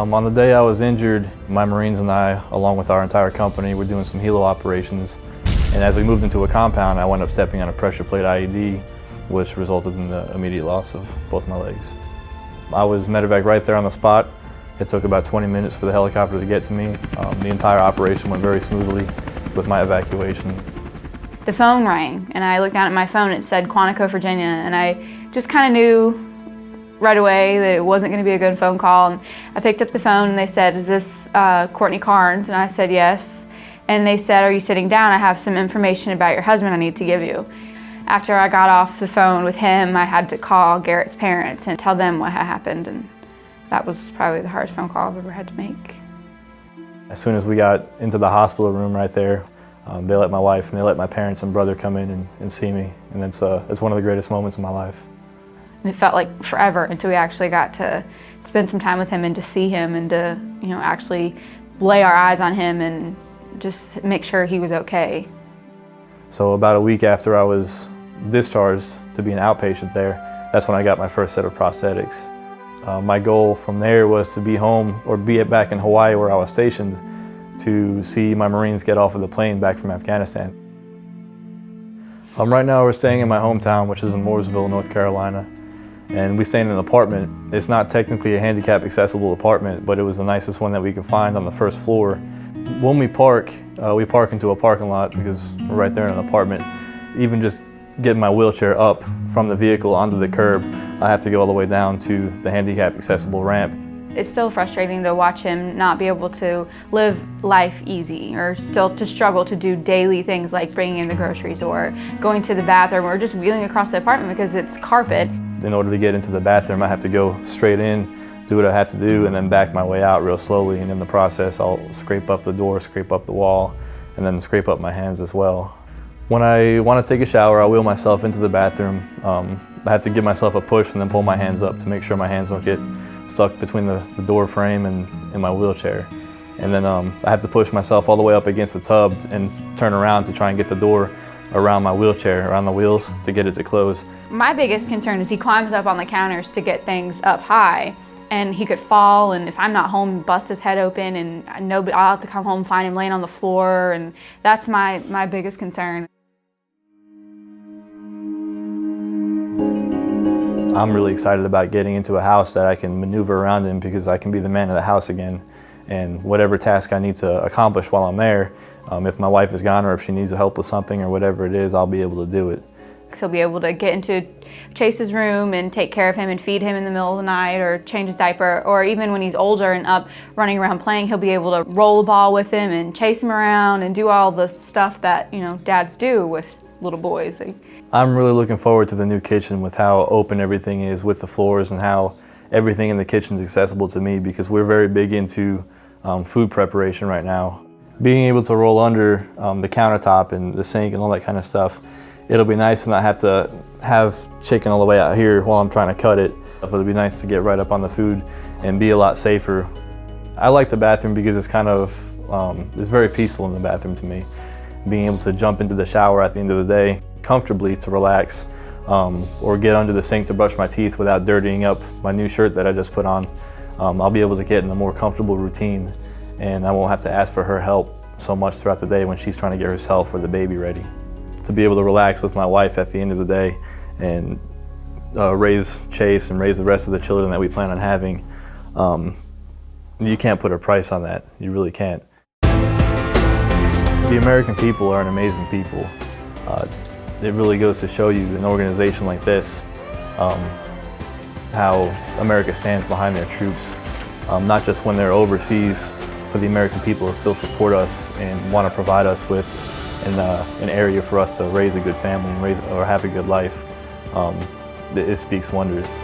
On the day I was injured, my Marines and I, along with our entire company, were doing some helo operations. And as we moved into a compound, I wound up stepping on a pressure plate IED, which resulted in the immediate loss of both my legs. I was medevac right there on the spot. It took about 20 minutes for the helicopter to get to me. The entire operation went very smoothly with my evacuation. The phone rang, and I looked down at my phone. It said Quantico, Virginia, and I just kind of knew right away that it wasn't going to be a good phone call. And I picked up the phone, and they said, "Is this Courtney Carnes?" And I said, "Yes." And they said, "Are you sitting down? I have some information about your husband I need to give you." After I got off the phone with him, I had to call Garrett's parents and tell them what had happened, and that was probably the hardest phone call I've ever had to make. As soon as we got into the hospital room right there, they let my wife and they let my parents and brother come in and see me, and it's one of the greatest moments of my life. And it felt like forever until we actually got to spend some time with him and to see him and to, actually lay our eyes on him and just make sure he was okay. So about a week after I was discharged to be an outpatient there, that's when I got my first set of prosthetics. My goal from there was to be home or be back in Hawaii where I was stationed to see my Marines get off of the plane back from Afghanistan. Right now we're staying in my hometown, which is in Mooresville, North Carolina. And we stay in an apartment. It's not technically a handicap accessible apartment, but it was the nicest one that we could find on the first floor. When we park into a parking lot because we're right there in an apartment. Even just getting my wheelchair up from the vehicle onto the curb, I have to go all the way down to the handicap accessible ramp. It's still frustrating to watch him not be able to live life easy or still to struggle to do daily things like bringing in the groceries or going to the bathroom or just wheeling across the apartment because it's carpet. In order to get into the bathroom, I have to go straight in, do what I have to do, and then back my way out real slowly. And in the process, I'll scrape up the door, scrape up the wall, and then scrape up my hands as well. When I want to take a shower, I wheel myself into the bathroom. I have to give myself a push and then pull my hands up to make sure my hands don't get stuck between the door frame and my wheelchair. And then I have to push myself all the way up against the tub and turn around to try and get the door around my wheelchair, around the wheels, to get it to close. My biggest concern is he climbs up on the counters to get things up high, and he could fall, and if I'm not home, bust his head open, and I'll have to come home and find him laying on the floor, and that's my biggest concern. I'm really excited about getting into a house that I can maneuver around in because I can be the man of the house again. And whatever task I need to accomplish while I'm there, if my wife is gone or if she needs help with something or whatever it is, I'll be able to do it. He'll be able to get into Chase's room and take care of him and feed him in the middle of the night or change his diaper, or even when he's older and up running around playing, he'll be able to roll the ball with him and chase him around and do all the stuff that dads do with little boys. I'm really looking forward to the new kitchen with how open everything is with the floors and how everything in the kitchen is accessible to me because we're very big into food preparation right now. Being able to roll under the countertop and the sink and all that kind of stuff, it'll be nice to not have to have chicken all the way out here while I'm trying to cut it. It'll be nice to get right up on the food and be a lot safer. I like the bathroom because it's it's very peaceful in the bathroom to me. Being able to jump into the shower at the end of the day comfortably to relax or get under the sink to brush my teeth without dirtying up my new shirt that I just put on. I'll be able to get in a more comfortable routine and I won't have to ask for her help so much throughout the day when she's trying to get herself or the baby ready. To be able to relax with my wife at the end of the day and raise Chase and raise the rest of the children that we plan on having, you can't put a price on that. You really can't. The American people are an amazing people. It really goes to show you an organization like this, how America stands behind their troops, not just when they're overseas, for the American people to still support us and want to provide us with an area for us to raise a good family and or have a good life. It speaks wonders.